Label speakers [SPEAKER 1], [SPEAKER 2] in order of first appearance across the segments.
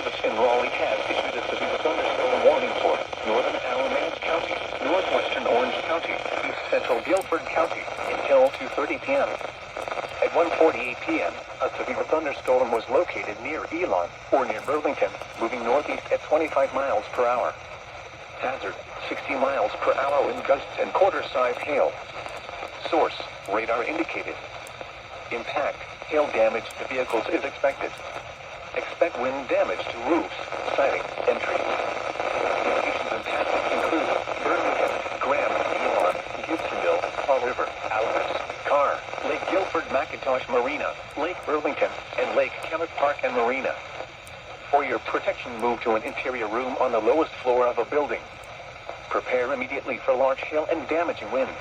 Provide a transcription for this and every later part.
[SPEAKER 1] Service in Raleigh has issued a severe thunderstorm warning for northern Alamance County, northwestern Orange County, east central Guilford County until 2:30 p.m. At 1:48 p.m., a severe thunderstorm was located near Elon, or near Burlington, moving northeast at 25 miles per hour. Hazard, 60 miles per hour wind gusts and quarter-size hail. Source, radar indicated. Impact, hail damage to vehicles is expected. Expect wind damage to roofs, siding, and trees. Locations impacted include Burlington, Graham, Elon, Gibsonville, Fall River, Alvis, Carr, Lake Guilford McIntosh Marina, Lake Burlington, and Lake Kemet Park and Marina. For your protection, move to an interior room on the lowest floor of a building. Prepare immediately for large hail and damaging winds.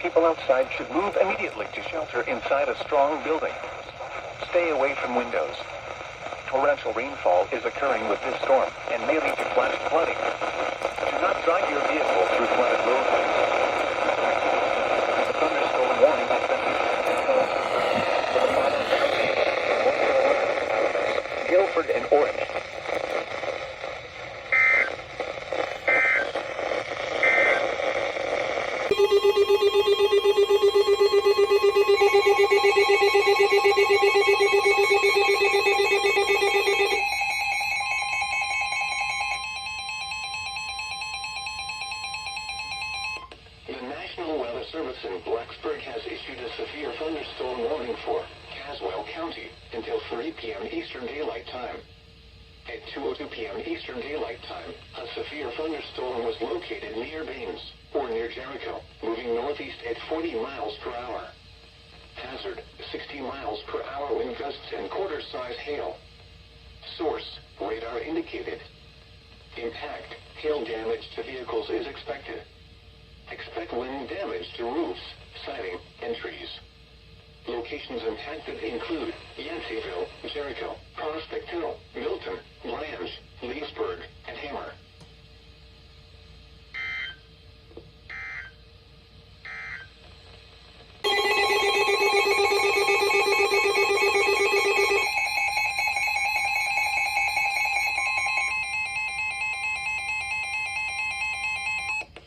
[SPEAKER 1] People outside should move immediately to shelter inside a strong building. Stay away from windows. Torrential rainfall is occurring with this storm and may lead to flash flooding. Do not drive your vehicle through flooded roadways. The thunderstorm warning has been issued until Guilford and Orange.
[SPEAKER 2] The National Weather Service in Blacksburg has issued a severe thunderstorm warning for Caswell County until 3 p.m. Eastern Daylight Time. At 2:02 p.m. Eastern Daylight Time, a severe thunderstorm was located near Baines, or near Jericho, moving northeast at 40 miles per hour. Hazard, 60 miles per hour wind gusts and quarter-size hail. Source, radar indicated. Impact, hail damage to vehicles is expected. Expect wind damage to roofs, siding, and trees. Locations impacted include Yanceyville, Jericho, Prospect Hill, Milton, Blanche, Leesburg, and Hammer.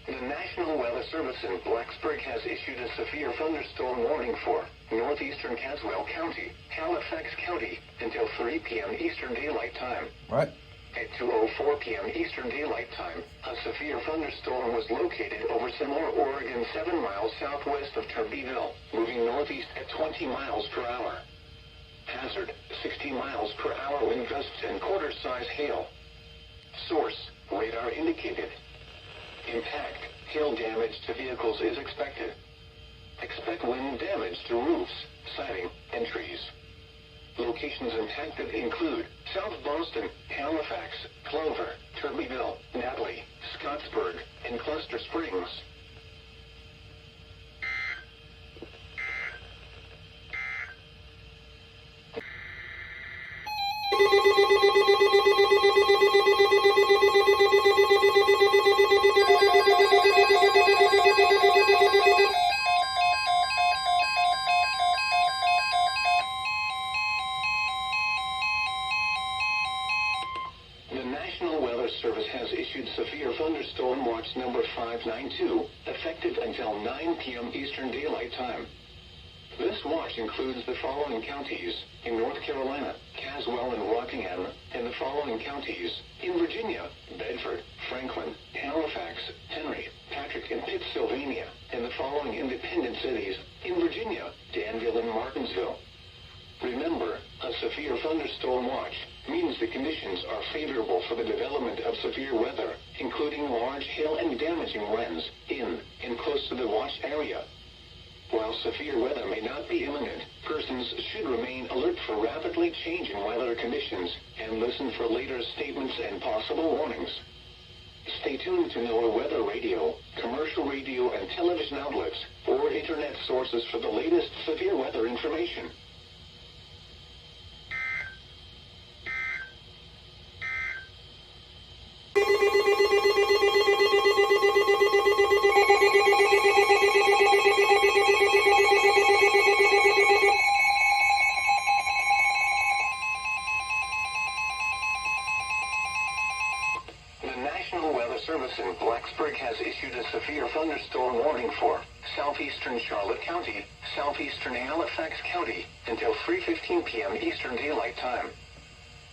[SPEAKER 2] The National Weather Service in Blacksburg has issued a severe thunderstorm warning for northeastern Caswell County, Halifax County, until 3 p.m. Eastern Daylight Time.
[SPEAKER 3] What?
[SPEAKER 2] At 2:04 p.m. Eastern Daylight Time, a severe thunderstorm was located over Seymour, Oregon, 7 miles southwest of Turbeville, moving northeast at 20 miles per hour. Hazard, 60 miles per hour wind gusts and quarter-size hail. Source, radar indicated. Impact, hail damage to vehicles is expected. Expect wind damage to roofs, siding, and trees. Locations impacted include South Boston, Halifax, Clover, Turbeville, Natalie, Scottsburg, and Cluster Springs. The National Weather Service has issued severe thunderstorm watch number 592, effective until 9 p.m. Eastern Daylight Time. This watch includes the following counties in North Carolina, Caswell and Rockingham, and the following counties in Virginia, Bedford, Franklin, Halifax, Henry, Patrick, and Pittsylvania, and the following independent cities in Virginia, Danville and Martinsville. Remember, a severe thunderstorm watch means the conditions are favorable for the development of severe weather, including large hail and damaging winds in and close to the watch area. While severe weather may not be imminent, persons should remain alert for rapidly changing weather conditions and listen for later statements and possible warnings. Stay tuned to NOAA Weather Radio, commercial radio and television outlets, or internet sources for the latest severe weather information. National Weather Service in Blacksburg has issued a severe thunderstorm warning for southeastern Charlotte County, southeastern Halifax County, until 3:15 p.m. Eastern Daylight Time.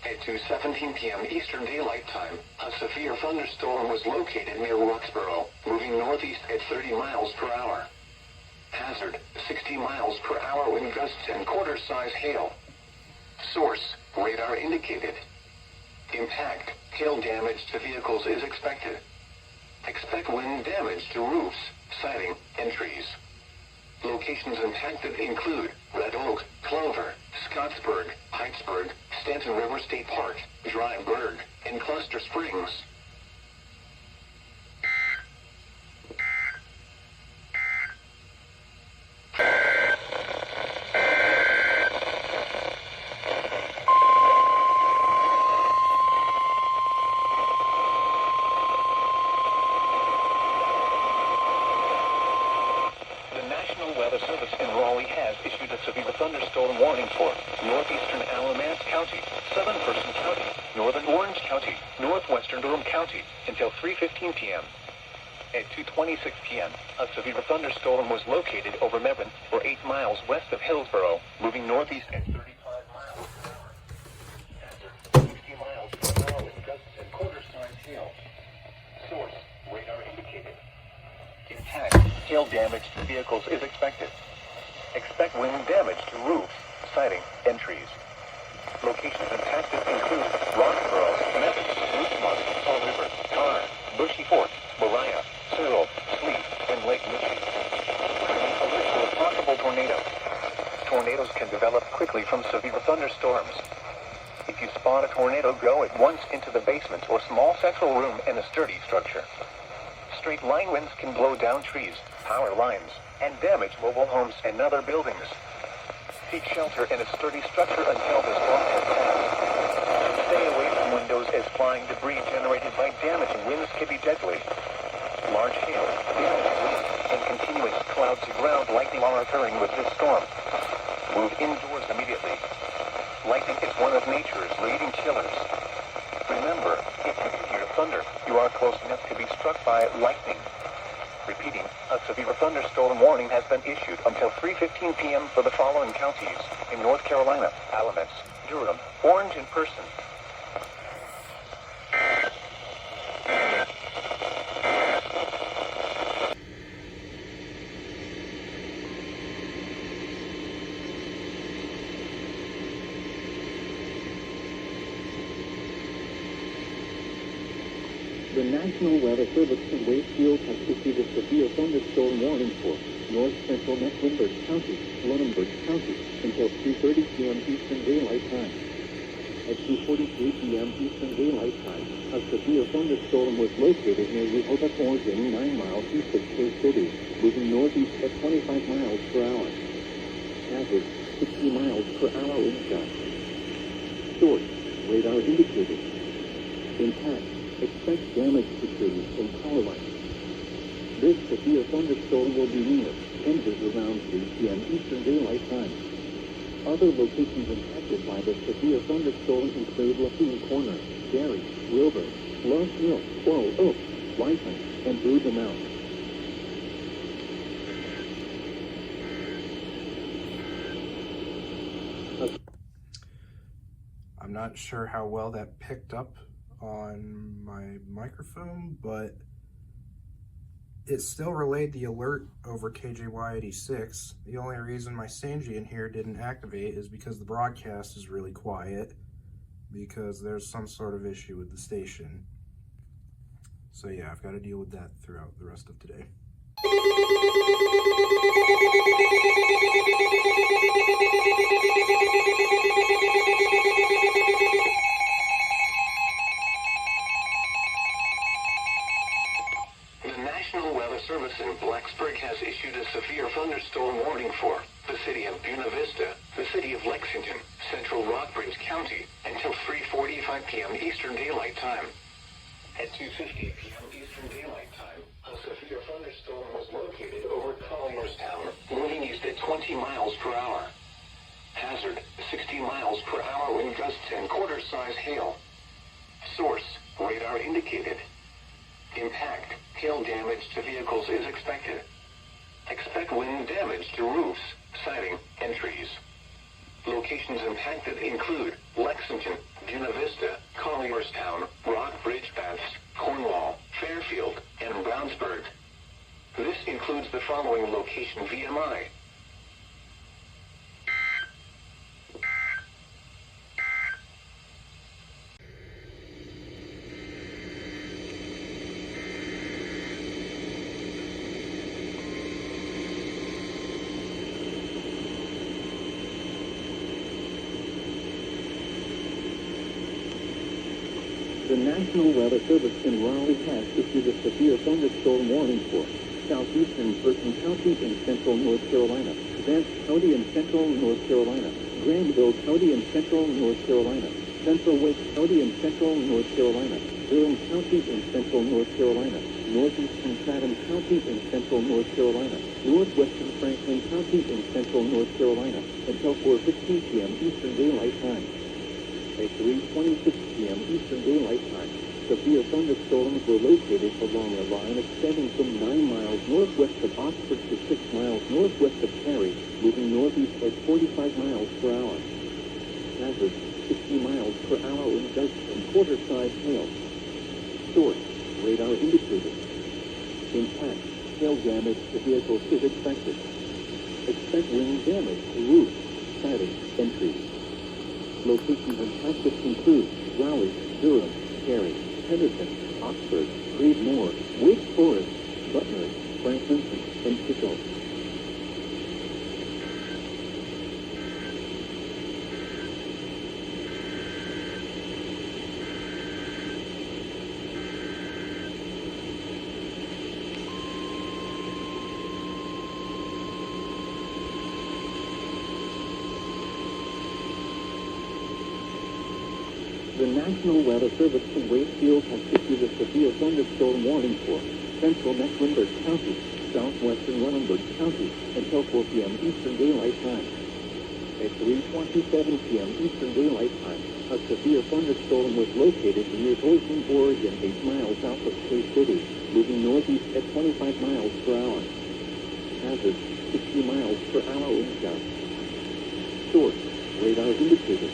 [SPEAKER 2] At 2:17 p.m. Eastern Daylight Time, a severe thunderstorm was located near Roxborough, moving northeast at 30 miles per hour. Hazard, 60 miles per hour wind gusts and quarter-size hail. Source, radar indicated. Impact, hail damage to vehicles is expected. Expect wind damage to roofs, siding, and trees. Locations impacted include Red Oak, Clover, Scottsburg, Heightsburg, Stanton River State Park, Dryburgh, and Cluster Springs.
[SPEAKER 1] Thunderstorm warning for northeastern Alamance County, southern Person County, northern Orange County, northwestern Durham County until 3:15 p.m. At 2:26 p.m., a severe thunderstorm was located over Mebane, or 8 miles west of Hillsborough, moving northeast at 35 miles per hour. 60 miles per hour with gusts and quarter-size hail. Source, radar indicated. Impact, hail damage to vehicles is expected. Expect wind damage to roofs, siding, and trees. Locations impacted include Roxborough, Memphis, Roosmont, Fall River, Carr, Bushy Fort, Mariah, Cyril, Sleep, and Lake Michigan. Alert for a possible tornado. Tornadoes can develop quickly from severe thunderstorms. If you spot a tornado, go at once into the basement or small central room in a sturdy structure. Straight line winds can blow down trees, power lines, and damage mobile homes and other buildings. Seek shelter in a sturdy structure until the storm has passed. Stay away from windows as flying debris generated by damaging winds can be deadly. Large hail, damaged roofs, and continuous clouds of ground lightning are occurring with this storm. Move indoors immediately. Lightning is one of nature's leading killers. Remember, if you hear thunder, you are close enough to be struck by lightning. Repeating, a severe thunderstorm warning has been issued until 3:15 p.m. for the following counties in North Carolina: Alamance, Durham, Orange, and Person.
[SPEAKER 3] The National Weather Service in Wakefield has issued a severe thunderstorm warning for north central Mecklenburg County, Lunenburg County, until 2:30 p.m. Eastern Daylight Time. At 2:43 p.m. Eastern Daylight Time, a severe thunderstorm was located near Rehoboth, Oregon, 9 miles east of Cave City, moving northeast at 25 miles per hour. Hazard, 60 miles per hour wind gusts. Source, radar indicated. Impact, expect damage to trees and power lines. This severe thunderstorm will be near Kansas around 3 p.m. Eastern Daylight Time. Other locations impacted by the severe thunderstorm include Lafayette Corner, Gary, Wilbur, Love Hill, Coral Oak, Whiteman, and Blue Mount.
[SPEAKER 4] I'm not sure how well that picked up on my microphone, but it still relayed the alert over KJY 86. The only reason my Sanji in here didn't activate is because the broadcast is really quiet, because there's some sort of issue with the station. So yeah, I've got to deal with that throughout the rest of today.
[SPEAKER 2] The National Weather Service in Blacksburg has issued a severe thunderstorm warning for the city of Buena Vista, the city of Lexington, central Rockbridge County, until 3:45 p.m. Eastern Daylight Time. At 2:50 p.m. Eastern Daylight Time, a severe thunderstorm was located over Collierstown, moving east at 20 miles per hour. Hazard, 60 miles per hour wind gusts and quarter-size hail. Source, radar indicated. Impact, hail damage to vehicles is expected. Expect wind damage to roofs, siding, and trees. Locations impacted include Lexington, Buena Vista, Collierstown, Rockbridge Baths, Cornwall, Fairfield, and Brownsburg. This includes the following location VMI.
[SPEAKER 3] The National Weather Service in Raleigh has issued a severe thunderstorm warning for southeastern Burton County in central North Carolina, Vance County in central North Carolina, Granville County in central North Carolina, Central Wake County in central North Carolina, Durham County in central North Carolina, northeastern Chatham County in central North Carolina, northwestern Franklin County in central North Carolina, until 4:15 p.m. Eastern Daylight Time. At 3:26 p.m. Eastern Daylight Time, severe thunderstorms were located along a line extending from 9 miles northwest of Oxford to 6 miles northwest of Cary, moving northeast at 45 miles per hour. Hazard, 60 miles per hour in gusts and quarter-size hail. Source, radar indicated. Impact, hail damage to vehicles is expected. Expect wind damage to roofs, siding, and trees. Locations impacted include Raleigh, Durham, Cary, Henderson, Oxford, Creedmoor, Wake Forest, Butner, Franklin, and Pickle. The National Weather Service in Wakefield has issued a severe thunderstorm warning for central Mecklenburg County, southwestern Lunenburg County, until 4 p.m. Eastern Daylight Time. At 3:27 p.m. Eastern Daylight Time, a severe thunderstorm was located near Bozeman, Oregon, 8 miles south of Bay City, moving northeast at 25 miles per hour. Hazard, 60 miles per hour in gusts. Source, radar indicated.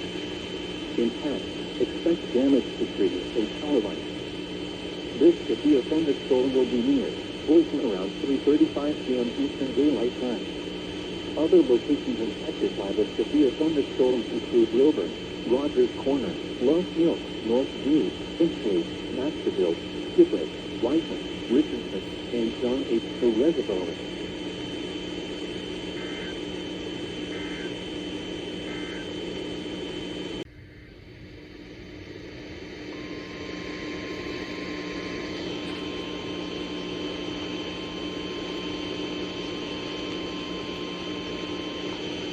[SPEAKER 3] Impact, expect damage to trees and power lines. This severe thunderstorm will be near Bozeman around 3:35 p.m. Eastern Daylight Time. Other locations impacted by the severe thunderstorm include Wilburn, Rogers Corner, Love Milk, North View, Finchley, Masterville, Skipway, Whiteman, Richardson, and John H. Reservoir.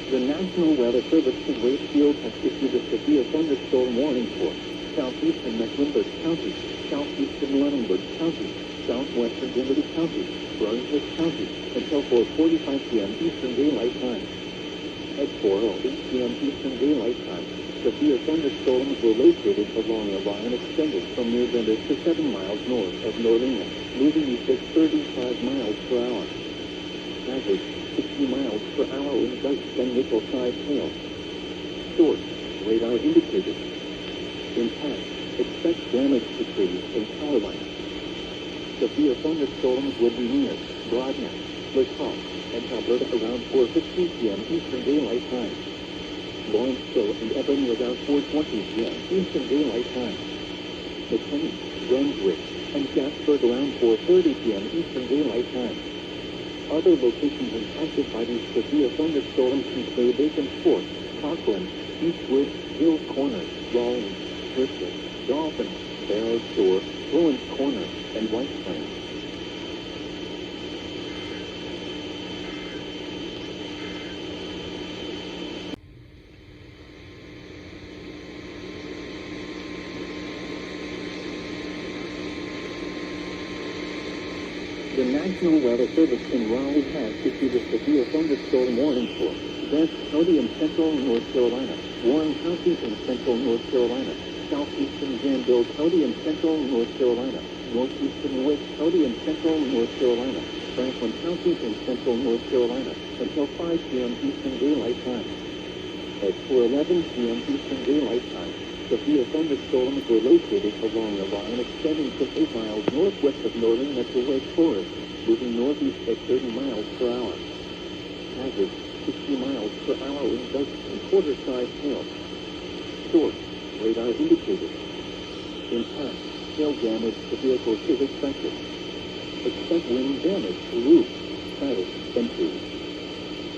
[SPEAKER 3] The National Weather Service in Wakefield has issued a severe thunderstorm warning for southeastern Mecklenburg County, southeastern Lunenburg County, southwestern Dimity County, Brunswick County, until 4:45 p.m. Eastern Daylight Time. At 4:08 p.m. Eastern Daylight Time, severe thunderstorms were located along a line extended from near Venice to 7 miles north of Norlena, moving east at 35 miles per hour. Hazard, 60 miles per hour in gusts and nickel-sized hail. Source, radar indicated. Impact, expect damage to trees and power lines. Severe thunderstorms will be near Broadneck, Lecoq, and Alberta around 4:15 p.m. Eastern Daylight Time. Lawrenceville and Ebony around 4:20 p.m. Eastern Daylight Time. McKinney, Brunswick, and Jasper around 4:30 p.m. Eastern Daylight Time. Other locations impacted by these severe thunderstorms include Bacon Fort, Cochran, Eastwood, Hills Corner, Rawlins, Bristol, Dolphin, Barrow Shore, Florence Corner, and White Plains. The National Weather Service in Raleigh has issued a severe thunderstorm warning for Vance County in central North Carolina, Warren County in central North Carolina, southeastern Granville County in central North Carolina, northeastern Wake County in central North Carolina, Franklin County in central North Carolina, until 5 p.m. Eastern Daylight Time. At 4:11 p.m. Eastern Daylight Time, severe thunderstorms were located along a line extending from 8 miles northwest of Norlena to Wake Forest, moving northeast at 30 miles per hour. Hazard, 60 miles per hour in gusts and quarter-size hail. Source, radar indicated. Impact, hail damage to vehicles is expected. Expect wind damage to roofs, siding, and trees.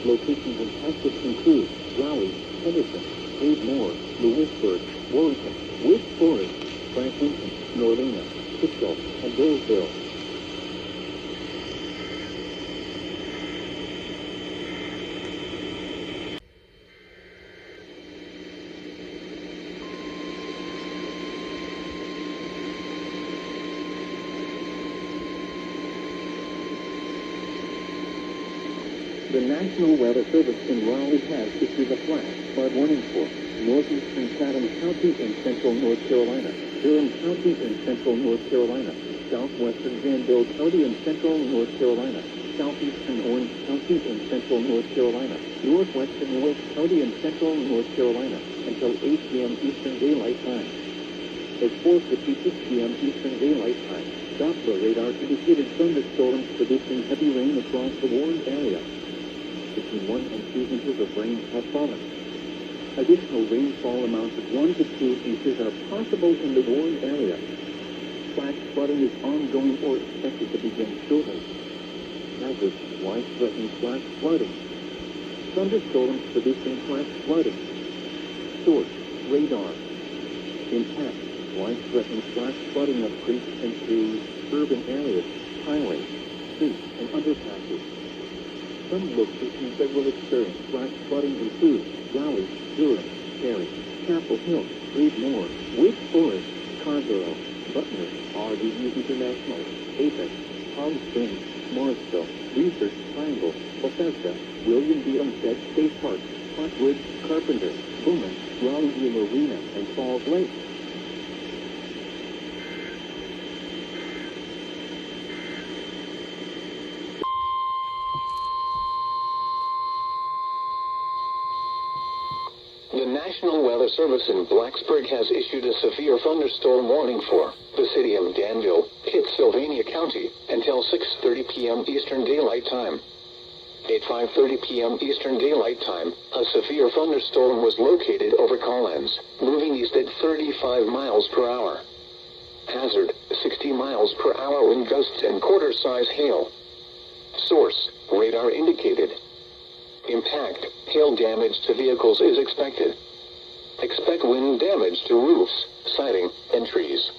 [SPEAKER 3] Locations impacted include Raleigh, Henderson, Wademore, Lewisburg, Warrington, Wake Forest, Franklin, Norlena, Pittsville, and Roseville. The National Weather Service in Raleigh has issued a flash flood warning for northeastern Chatham County in central North Carolina, Durham County in central North Carolina, southwestern Danville County in central North Carolina, southeastern Orange County in central North Carolina, northwestern Wake County in central North Carolina, until 8 p.m. Eastern Daylight Time. At 4:56 p.m. Eastern Daylight Time, Doppler radar indicated thunderstorms producing heavy rain across the warned area. Between 1 and 2 inches of rain have fallen. Additional rainfall amounts of 1 to 2 inches are possible in the warned area. Flash flooding is ongoing or expected to begin shortly. Hazard, life-threatening flash flooding. Thunderstorms producing flash flooding. Source, radar. Impact, life-threatening flash flooding of creeks and through urban areas, highways, streets, and underpasses. Some locations that will experience flash flooding include Raleigh, Durham, Perry, Chapel Hill, Wademore, Wake Forest, Carrboro, Butner, RDU International, Apex, Palm Springs, Morrisville, Research Triangle, Bethesda, William B. Umstead State Park, Hotwood, Carpenter, Bowman, Raleigh Marina, and Falls Lake.
[SPEAKER 2] The National Weather Service in Blacksburg has issued a severe thunderstorm warning for the city of Danville, Pittsylvania County, until 6:30 p.m. Eastern Daylight Time. At 5:30 p.m. Eastern Daylight Time, a severe thunderstorm was located over Collins, moving east at 35 miles per hour. Hazard, 60 miles per hour wind gusts and quarter-size hail. Source, radar indicated. Impact, hail damage to vehicles is expected. Expect wind damage to roofs, siding, and trees.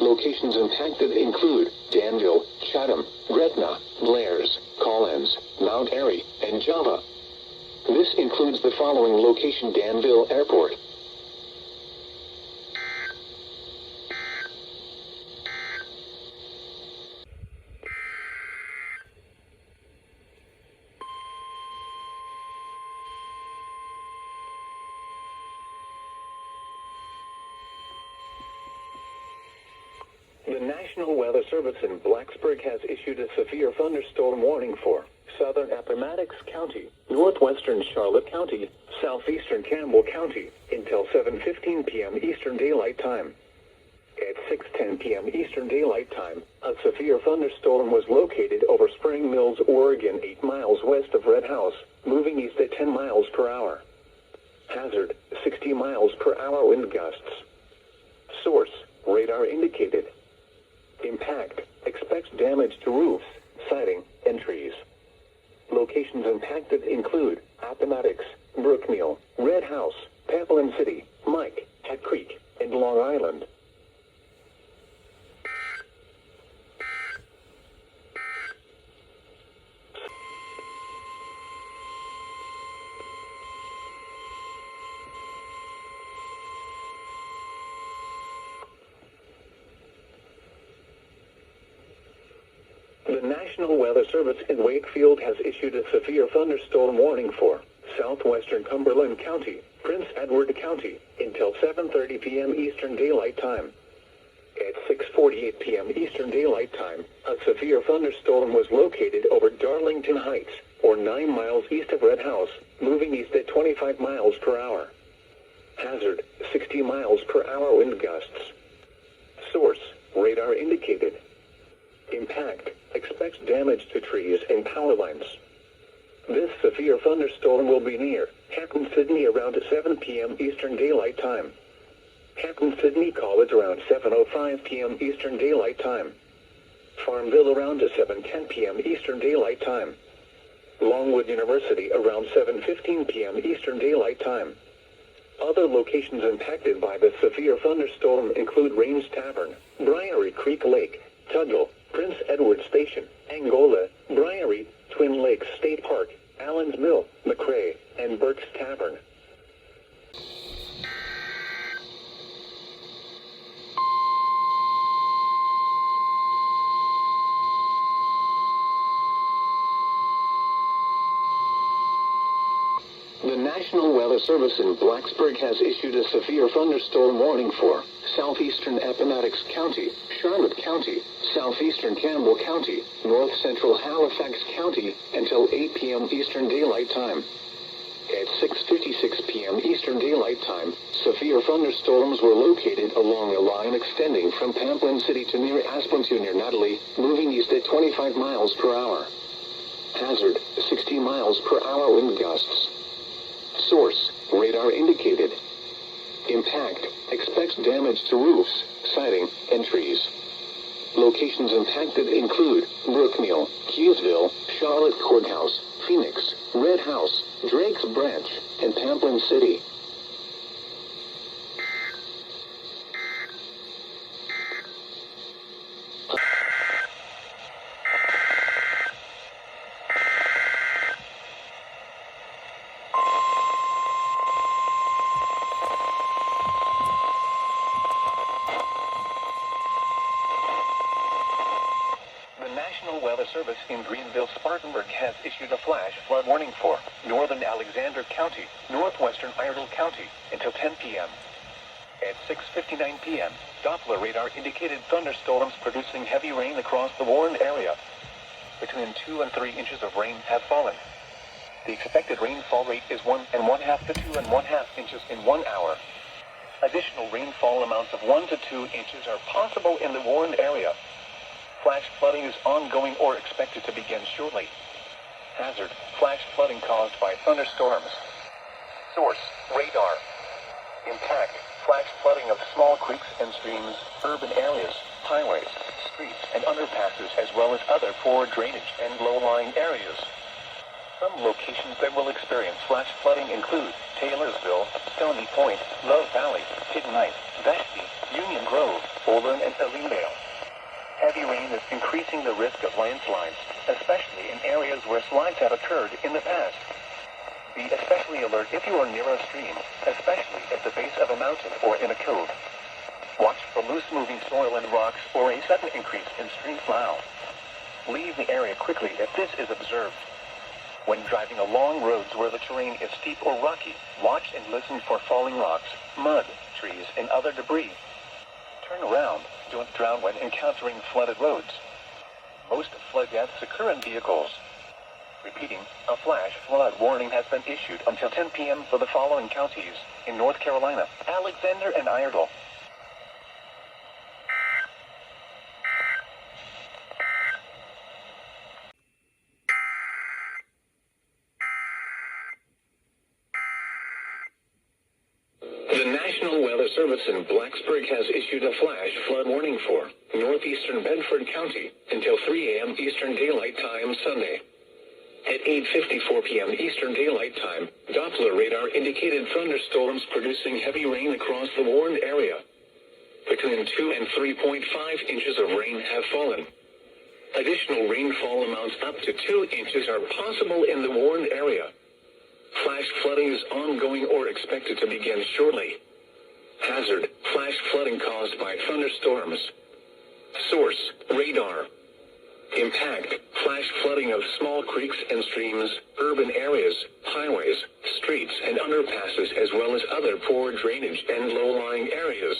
[SPEAKER 2] Locations impacted include Danville, Chatham, Gretna, Blair's, Collins, Mount Airy, and Java. This includes the following location: Danville Airport, The National Weather Service in Blacksburg has issued a severe thunderstorm warning for southern Appomattox County, northwestern Charlotte County, southeastern Campbell County, until 7:15 p.m. Eastern Daylight Time. At 6:10 p.m. Eastern Daylight Time, a severe thunderstorm was located over Spring Mills, Oregon, 8 miles west of Red House, moving east at 10 miles per hour. Hazard, 60 miles per hour wind gusts. Source, radar indicated. Impact, expects damage to roofs, siding, and trees. Locations impacted include Appomattox, Brookmeal, Red House, Pamplin City, Mike, Hat Creek, and Long Island. The National Weather Service in Wakefield has issued a severe thunderstorm warning for southwestern Cumberland County, Prince Edward County, until 7:30 p.m. Eastern Daylight Time. At 6:48 p.m. Eastern Daylight Time, a severe thunderstorm was located over Darlington Heights, or 9 miles east of Red House, moving east at 25 miles per hour. Hazard, 60 miles per hour wind gusts. Source, radar indicated. Impact, expects damage to trees and power lines. This severe thunderstorm will be near Hatton, Sydney around 7 p.m. Eastern Daylight Time. Hatton, Sydney College around 7:05 p.m. Eastern Daylight Time. Farmville around 7:10 p.m. Eastern Daylight Time. Longwood University around 7:15 p.m. Eastern Daylight Time. Other locations impacted by the severe thunderstorm include Rains Tavern, Briary Creek Lake, Tuggle, Prince Edward Station, Angola, Briary, Twin Lakes State Park, Allen's Mill, McRae, and Burke's Tavern. The National Weather Service in Blacksburg has issued a severe thunderstorm warning for southeastern Appomattox County, Charlotte County, southeastern Campbell County, north central Halifax County until 8 p.m. Eastern Daylight Time. At 6:56 p.m. Eastern Daylight Time, severe thunderstorms were located along a line extending from Pamplin City to near Asplin near Natalie, moving east at 25 miles per hour. Hazard, 60 miles per hour wind gusts. Source, radar indicated. Impact, expects damage to roofs, siding, and trees. Locations impacted include Brookmeal, Keysville, Charlotte Courthouse, Phoenix, Red House, Drake's Branch, and Pamplin City.
[SPEAKER 1] National Weather Service in Greenville-Spartanburg has issued a flash flood warning for northern Alexander County, northwestern Iredell County until 10 p.m. At 6:59 p.m., Doppler radar indicated thunderstorms producing heavy rain across the warned area. Between 2 and 3 inches of rain have fallen. The expected rainfall rate is 1 1/2 to 2 1/2 inches in 1 hour. Additional rainfall amounts of 1 to 2 inches are possible in the warned area. Flash flooding is ongoing or expected to begin shortly. Hazard, flash flooding caused by thunderstorms. Source, radar. Impact, flash flooding of small creeks and streams, urban areas, highways, streets, and underpasses, as well as other poor drainage and low-lying areas. Some locations that will experience flash flooding include Taylorsville, Stony Point, Love Valley, Hidden Knight, Vashti, Union Grove, Olin, and Elendale. Heavy rain is increasing the risk of landslides, especially in areas where slides have occurred in the past. Be especially alert if you are near a stream, especially at the base of a mountain or in a cove. Watch for loose-moving soil and rocks or a sudden increase in stream flow. Leave the area quickly if this is observed. When driving along roads where the terrain is steep or rocky, watch and listen for falling rocks, mud, trees, and other debris. Turn around. Don't drown when encountering flooded roads. Most flood deaths occur in vehicles. Repeating, a flash flood warning has been issued until 10 p.m. for the following counties in North Carolina, Alexander and Iredell.
[SPEAKER 2] The National Weather Service in Blacksburg has issued a flash flood warning for northeastern Bedford County until 3 a.m. Eastern Daylight Time Sunday. At 8:54 p.m. Eastern Daylight Time, Doppler radar indicated thunderstorms producing heavy rain across the warned area. Between 2 and 3.5 inches of rain have fallen. Additional rainfall amounts up to 2 inches are possible in the warned area. Flash flooding is ongoing or expected to begin shortly. Hazard, flash flooding caused by thunderstorms. Source, radar. Impact, flash flooding of small creeks and streams, urban areas, highways, streets, and underpasses, as well as other poor drainage and low-lying areas.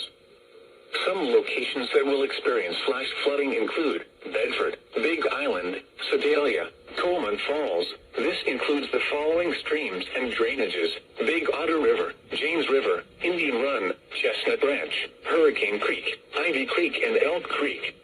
[SPEAKER 2] Some locations that will experience flash flooding include Bedford, Big Island, Sedalia, Coleman Falls. This includes the following streams and drainages: Big Otter River, James River, Indian Run, Chestnut Branch, Hurricane Creek, Ivy Creek and Elk Creek.